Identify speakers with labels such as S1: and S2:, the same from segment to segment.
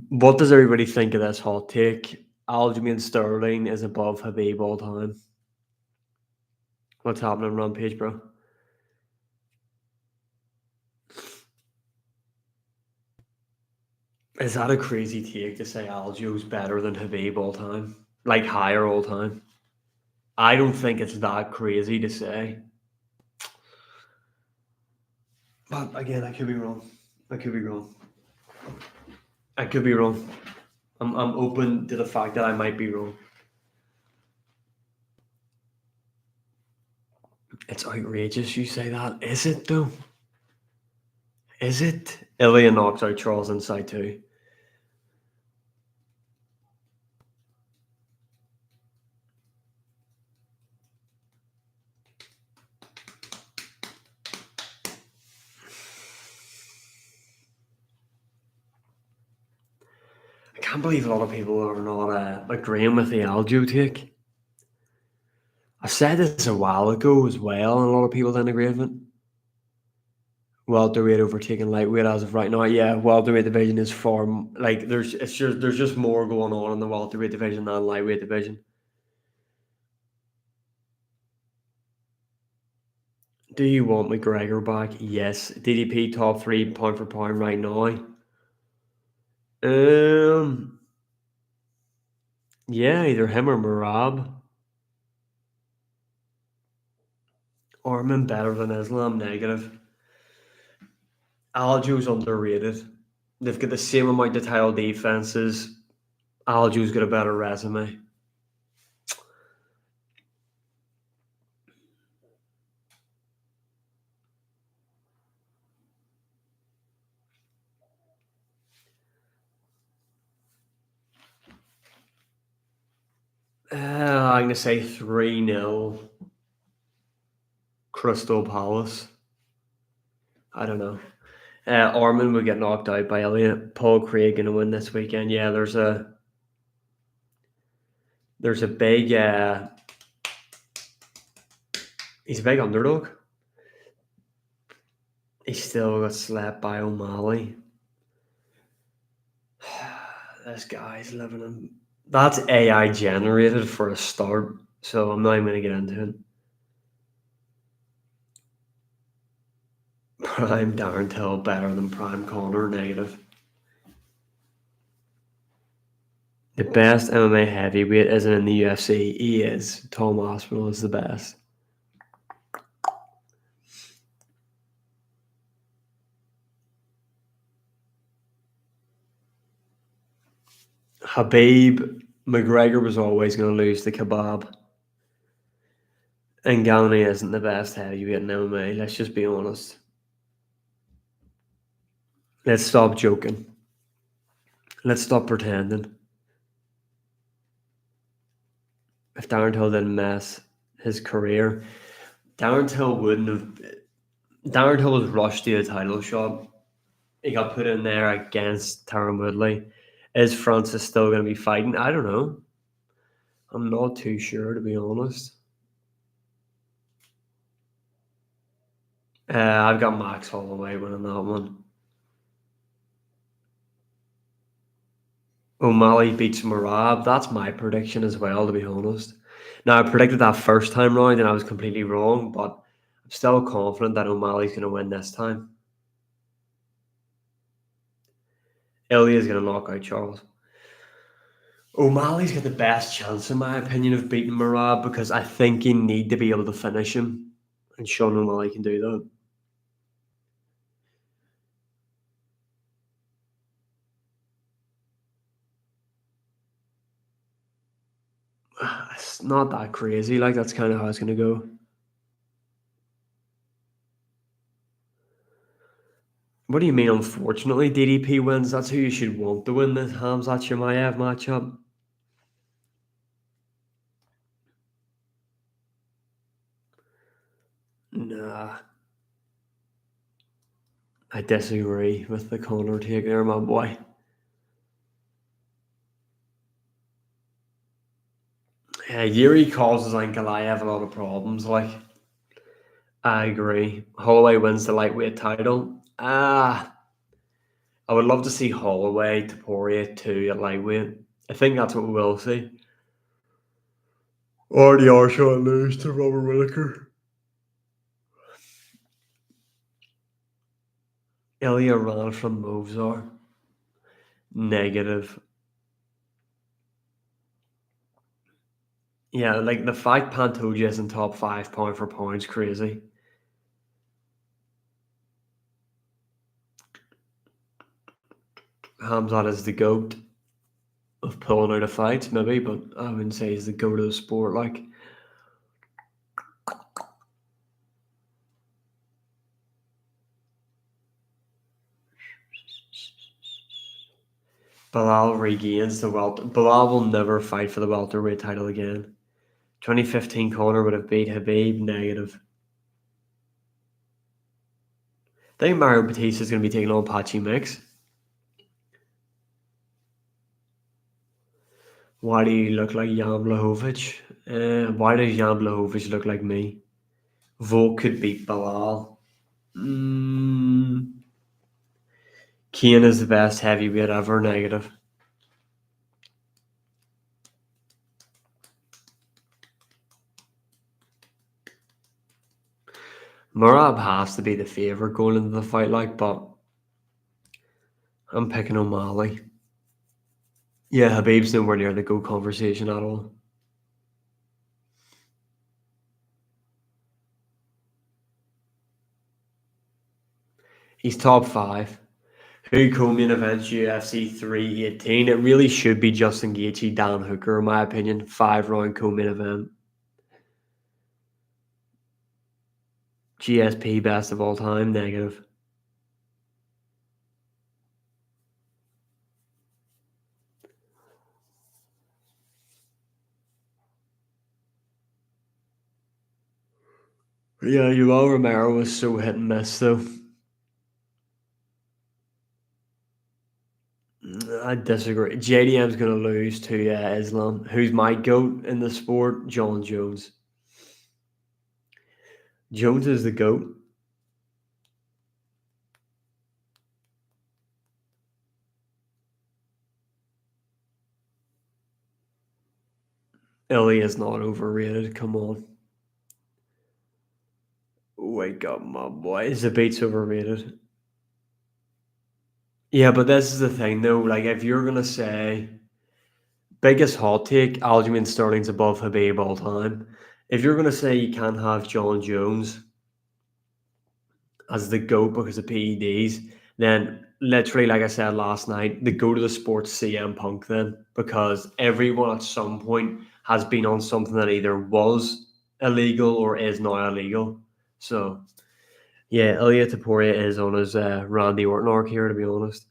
S1: What does everybody think of this hot take? Aljamain Sterling is above Habib all time. What's happening, Rampage, bro? Is that a crazy take to say Aljo's better than Habib all time? Like higher all time? I don't think it's that crazy to say. But again, I could be wrong. I could be wrong. I could be wrong. I'm open to the fact that I might be wrong. It's outrageous you say that. Is it though? Is it? Ilya knocks out Charles inside too. I can't believe a lot of people are not agreeing with the Aljo take. I said this a while ago as well, and a lot of people didn't agree with it. Welterweight overtaking lightweight as of right now. Yeah, welterweight division is far like there's just more going on in the welterweight division than lightweight division. Do you want McGregor back? Yes. DDP top 3 pound for pound right now. Yeah, either him or Marab. Orman better than Islam, negative. Aljo's underrated. They've got the same amount of title defenses. Aljo's got a better resume. I'm going to say 3-0 Crystal Palace. I don't know. Orman would get knocked out by Elliott. Paul Craig going to win this weekend. Yeah, there's a big he's a big underdog. He still got slapped by O'Malley. This guy's living in... That's AI generated for a start, so I'm not even going to get into it. Prime Darren Till better than Prime Connor, negative. The best MMA heavyweight isn't in the UFC. He is. Tom Aspinall is the best. Habib, McGregor was always going to lose to Kebab. And Ngannou isn't the best heavyweight in MMA. Let's just be honest. Let's stop joking. Let's stop pretending. If Darren Till didn't mess his career, Darren Till wouldn't have... Darren Till was rushed to a title shot. He got put in there against Tyron Woodley. Is Francis still going to be fighting? I don't know. I'm not too sure, to be honest. I've got Max Holloway winning that one. O'Malley beats Marab. That's my prediction as well, to be honest. Now, I predicted that first time round and I was completely wrong, but I'm still confident that O'Malley's going to win this time. Ilya's going to knock out Charles. O'Malley's got the best chance, in my opinion, of beating Marab because I think you need to be able to finish him, and Sean O'Malley can do that. It's not that crazy. Like, that's kind of how it's going to go. What do you mean, unfortunately? DDP wins. That's who you should want to win this Hamzat Chimaev matchup. Nah. I disagree with the Conor take there, my boy. Yuri causes Ankalaev a lot of problems. Like, I agree. Holloway wins the lightweight title. I would love to see Holloway, Taporia 2 at lightweight. I think that's what we will see. Or the Archer lose to Robert Whittaker. Ilya ran from Movsar. Negative. Yeah, like the fact Pantoja is in top 5 pound for pound is crazy. Hamzat is the GOAT of pulling out of fights, maybe, but I wouldn't say he's the GOAT of the sport. Like, Bilal regains the welt. Bilal will never fight for the welterweight title again. 2015 Conor would have beat Habib. Negative. I think Mario Batista is going to be taking on Patchy Mix. Why do you look like Jan Blachowicz? Why does Jan Blachowicz look like me? Volk could beat Bilal. Kane is the best heavyweight ever. Negative. Murab has to be the favourite going into the fight, like, but I'm picking O'Malley. Yeah, Habib's nowhere near the GOAT conversation at all. He's top 5. Who co-main events UFC 318? It really should be Justin Gaethje, Dan Hooker, in my opinion. 5-round co-main event. GSP best of all time. Negative. Yeah, Yoel Romero was so hit and miss, though. I disagree. JDM's going to lose to Islam. Who's my GOAT in the sport? John Jones. Jones is the GOAT. Ilya is not overrated. Come on. Wake up, my boy. Zabit's overrated. Yeah, but this is the thing, though. Like, if you're going to say biggest hot take, Aljamain Sterling's above Habib all time. If you're going to say you can't have John Jones as the GOAT because of PEDs, then literally, like I said last night, the GOAT of the sport's CM Punk then, because everyone at some point has been on something that either was illegal or is now illegal. So, yeah, Ilya Taporia is on his Randy Orton arc here, to be honest.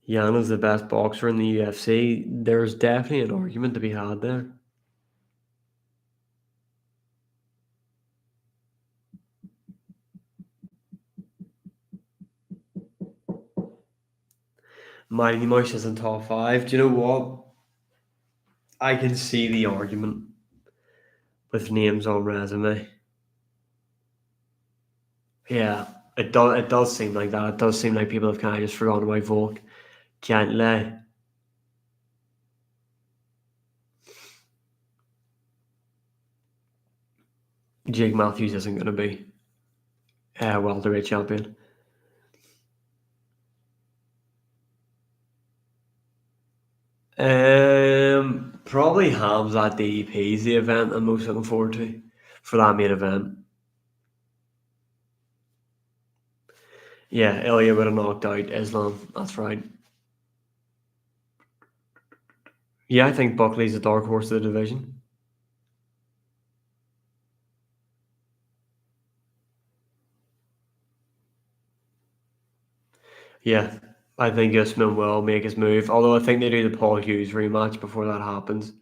S1: Yana's the best boxer in the UFC. There's definitely an argument to be had there. Mighty Mouse is in top 5. Do you know what? I can see the argument with names on resume. Yeah, it does seem like that. It does seem like people have kind of just forgotten about Volk. Can't lie. Jake Matthews isn't going to be welterweight champion. Probably Hams at DDP is the event I'm most looking forward to for that main event. Yeah, Ilya would have knocked out Islam. That's right. Yeah, I think Buckley's a dark horse of the division. Yeah, I think Usman will make his move. Although I think they do the Paul Hughes rematch before that happens.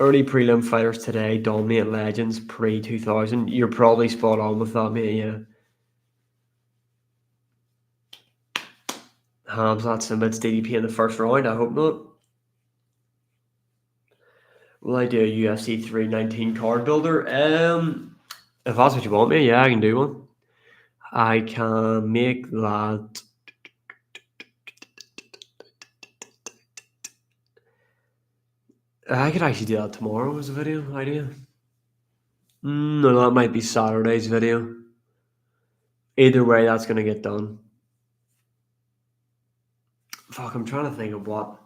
S1: Early prelim fighters today dominate legends pre-2000. You're probably spot on with that, mate. Yeah. Hamzat submits DDP in the first round. I hope not. Will I do a UFC 319 card builder? If that's what you want me, yeah, I can do one. I can make that. I could actually do that tomorrow as a video idea. No, that might be Saturday's video. Either way, that's gonna get done. Fuck, I'm trying to think of what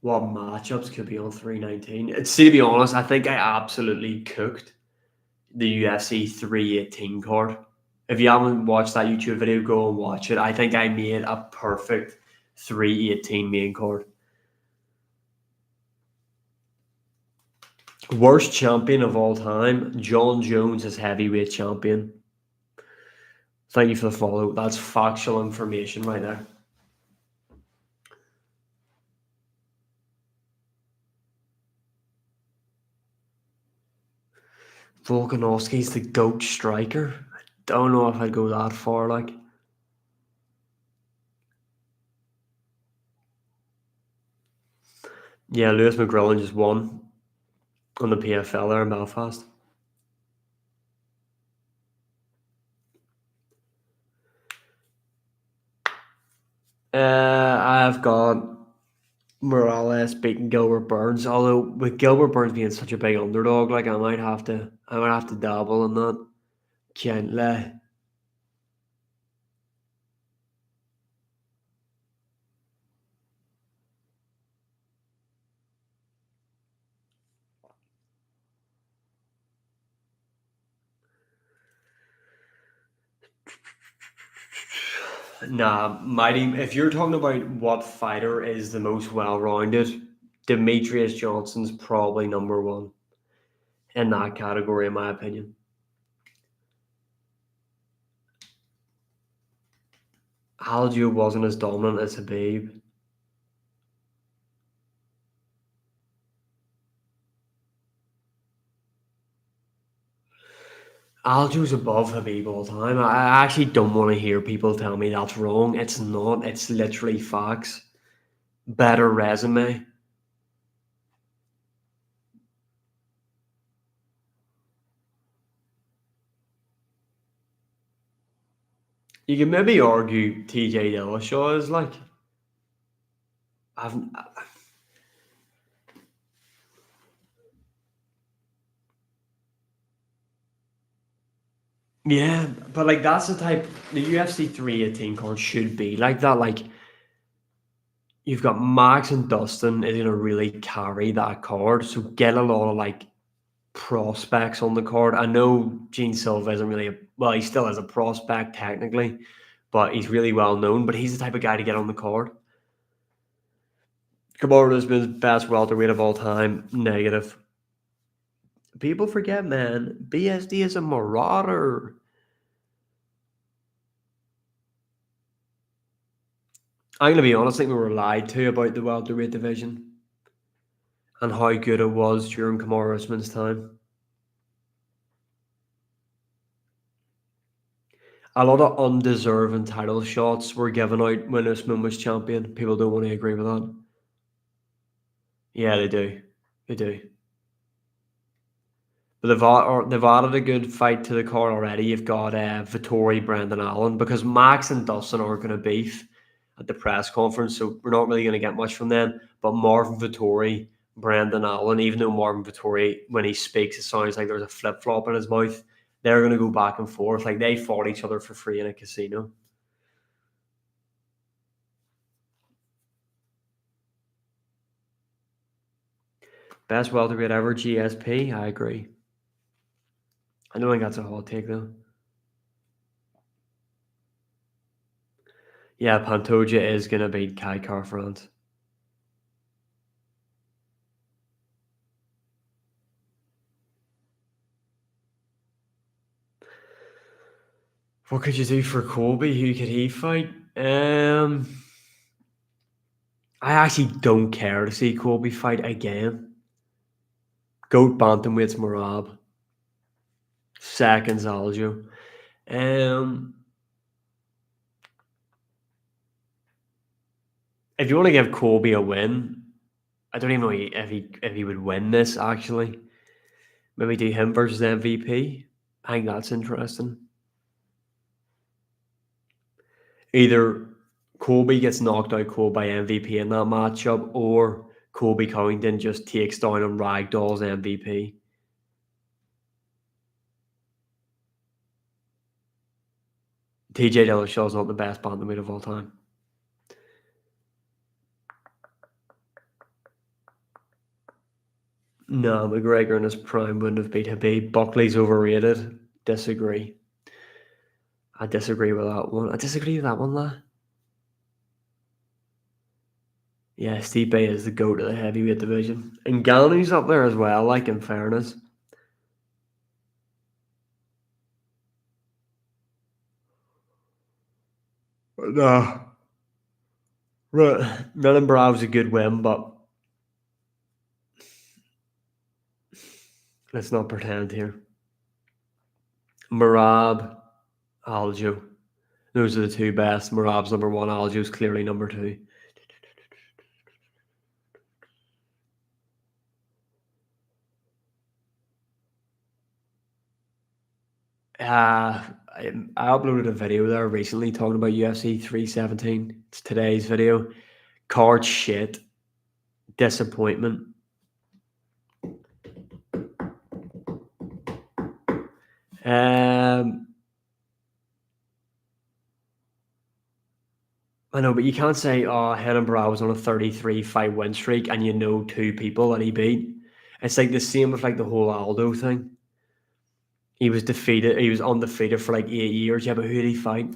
S1: matchups could be on 319. See, to be honest, I think I absolutely cooked the UFC 318 card. If you haven't watched that YouTube video, go and watch it. I think I made a perfect 318 main card. Worst champion of all time, John Jones is heavyweight champion. Thank you for the follow. That's factual information right there. Volkanovski's the GOAT striker. I don't know if I'd go that far, like. Yeah, Lewis McGrillen just won on the PFL there in Belfast. I've got Morales beating Gilbert Burns. Although with Gilbert Burns being such a big underdog, like I might have to dabble in that. Gently. Nah, mighty. If you're talking about what fighter is the most well-rounded, Demetrius Johnson's probably number one in that category, in my opinion. Aljo wasn't as dominant as Habib. Aljo's above Habib all the time. I actually don't want to hear people tell me that's wrong. It's not. It's literally facts. Better resume. You can maybe argue TJ Dillashaw is like. I've, yeah, but like that's the type the UFC 318 card should be like that. Like you've got Max and Dustin is gonna really carry that card. So get a lot of like prospects on the card. I know Gene Silva isn't really well, he still is a prospect technically, but he's really well known. But he's the type of guy to get on the card. Kamaru's been the best welterweight of all time. Negative. People forget, man. BSD is a marauder. I'm gonna be honest. I think we were lied to about the welterweight division and how good it was during Kamaru Usman's time. A lot of undeserving title shots were given out when Usman was champion. People don't want to agree with that. Yeah, they do. They do. But they've added a good fight to the card already. You've got Vittori, Brendan Allen, because Max and Dustin aren't going to beef at the press conference, so we're not really going to get much from them. But Marvin Vittori, Brendan Allen, even though Marvin Vittori, when he speaks, it sounds like there's a flip flop in his mouth. They're going to go back and forth. Like they fought each other for free in a casino. Best welterweight ever, GSP. I agree. I don't think that's a hot take though. Yeah, Pantoja is going to beat Kai Car-France. What could you do for Colby? Who could he fight? I actually don't care to see Colby fight again. Goat bantamweight's Marab. Seconds Aljo. Um, if you want to give Colby a win, I don't even know if he would win this actually. Maybe do him versus MVP. I think that's interesting. Either Colby gets knocked out cold by MVP in that matchup, or Colby Covington just takes down and ragdolls MVP. TJ Dillashaw's not the best bantamweight of all time. No, McGregor in his prime wouldn't have beat Habib. Buckley's overrated. Disagree. I disagree with that one. I disagree with that one, lad. Yeah, Stipe is the GOAT of the heavyweight division. And Gannon's up there as well, like, in fairness. No. Running Brav's a good win, but let's not pretend here. Marab, Aljo. Those are the two best. Marab's number one, Aljo's clearly number two. I uploaded a video there recently talking about UFC 317. It's today's video. Card shit. Disappointment. I know, but you can't say, oh, Henan Barrow was on a 33 fight win streak and you know two people that he beat. It's like the same with like the whole Aldo thing. He was defeated. He was undefeated for like 8 years. Yeah, but who did he fight?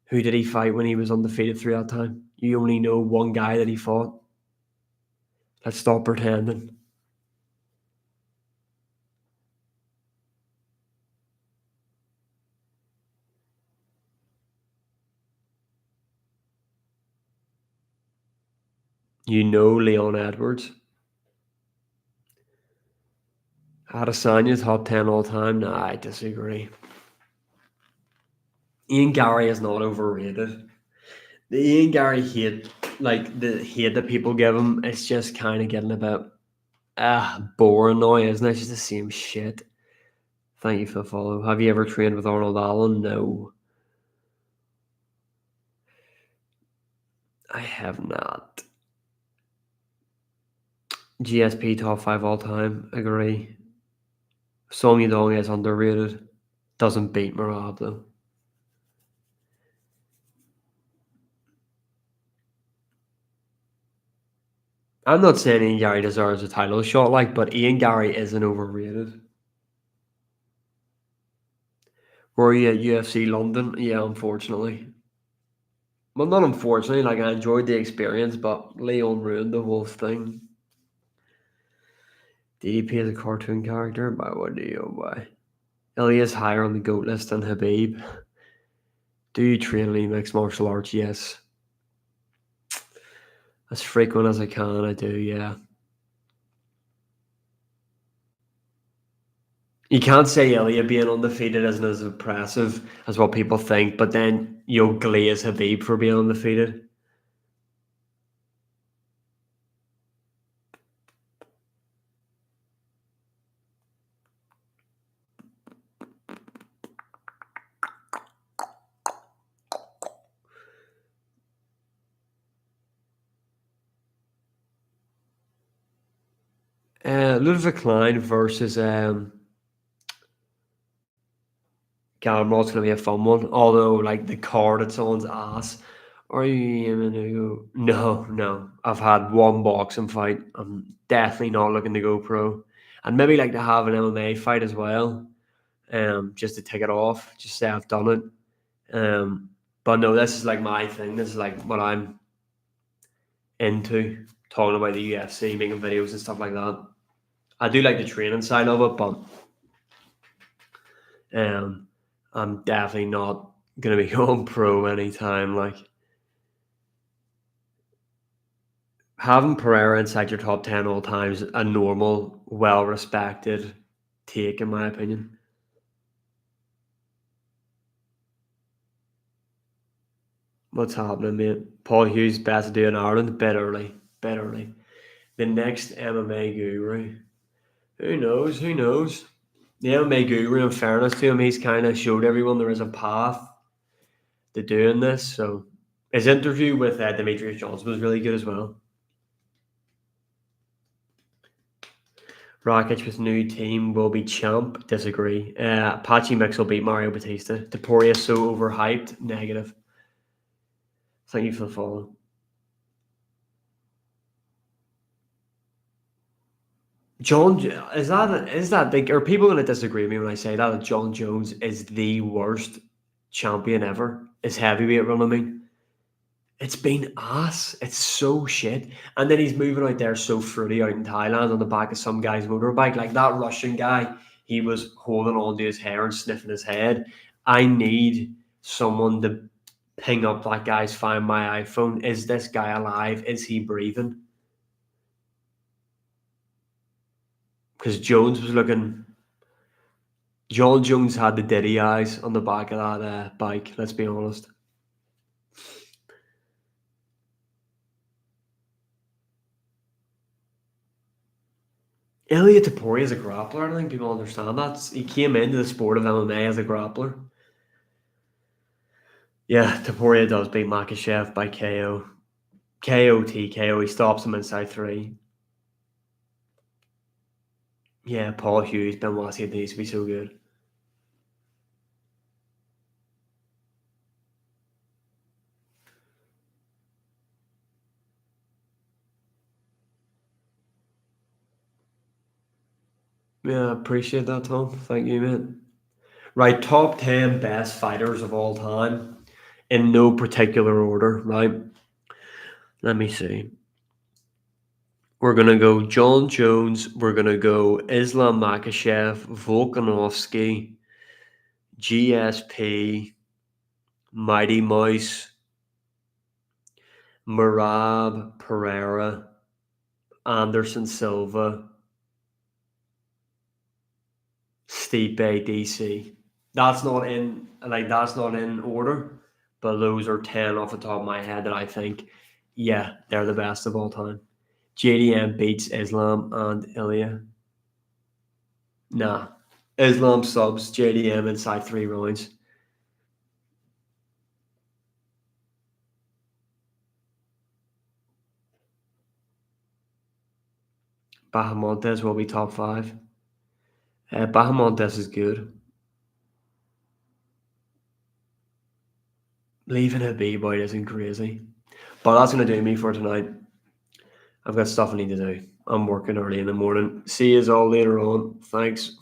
S1: Who did he fight when he was undefeated through that time? You only know one guy that he fought. Let's stop pretending. You know Leon Edwards. Adesanya top 10 all time? Nah, I disagree. Ian Gary is not overrated. The Ian Gary hate, like the hate that people give him, it's just kind of getting a bit boring now, isn't it? It's just the same shit. Thank you for the follow. Have you ever trained with Arnold Allen? No. I have not. GSP top 5 all time. Agree. Song Yadong is underrated. Doesn't beat Marab though. I'm not saying Ian Gary deserves a title shot, like, but Ian Gary isn't overrated. Were you at UFC London? Yeah, unfortunately. Well, not unfortunately. Like, I enjoyed the experience, but Leon ruined the whole thing. DDP is a cartoon character? By what do you why? Ilya's higher on the GOAT list than Habib. Do you train any mixed martial arts? Yes. As frequent as I can, I do, yeah. You can't say Ilya being undefeated isn't as impressive as what people think, but then you'll glaze Habib for being undefeated. Ludwig Klein versus Gamrot's going to be a fun one, although like the card it's on's ass. Are you aiming to go? No. I've had one boxing fight. I'm definitely not looking to go pro. And maybe like to have an MMA fight as well. Just to take it off. Just say I've done it. But no, this is like my thing. This is like what I'm into. Talking about the UFC, making videos and stuff like that. I do like the training side of it, but I'm definitely not gonna be going pro anytime. Like having Pereira inside your top 10 all times, a normal, well respected take, in my opinion. What's happening, mate? Paul Hughes best to do in Ireland? Bit early. The next MMA guru. Who knows? The MMA guru, in fairness to him, he's kind of showed everyone there is a path to doing this. So his interview with Demetrius Johnson was really good as well. Rakic with new team will be champ. Disagree. Apache Mix will beat Mario Batista. Taporia so overhyped. Negative. Thank you for the follow. John, is that big? Are people going to disagree with me when I say that John Jones is the worst champion ever? Is heavyweight run? I mean, it's been ass. It's so shit. And then he's moving out there so fruity out in Thailand on the back of some guy's motorbike. Like that Russian guy, he was holding onto his hair and sniffing his head. I need someone to ping up that guy's Find My iPhone. Is this guy alive? Is he breathing? Because Jones was looking. John Jones had the Diddy eyes on the back of that bike, let's be honest. Ilya Taporia is a grappler. I don't think people understand that. He came into the sport of MMA as a grappler. Yeah, Taporia does beat Makhachev by KO. KO TKO. He stops him inside 3. Yeah, Paul Hughes, Benoit Saint needs to be so good. Yeah, appreciate that, Tom. Thank you, mate. Right, top 10 best fighters of all time in no particular order, right? Let me see. We're going to go John Jones. We're going to go Islam Makhachev, Volkanovski, GSP, Mighty Mouse, Marab Pereira, Anderson Silva, Stipe DC. That's not in order, but those are 10 off the top of my head that I think, yeah, they're the best of all time. JDM beats Islam and Ilya. Nah. Islam subs JDM inside 3 rounds. Bahamontes will be top 5. Bahamontes is good. Leaving a B-boy isn't crazy. But that's going to do me for tonight. I've got stuff I need to do. I'm working early in the morning. See you all later on. Thanks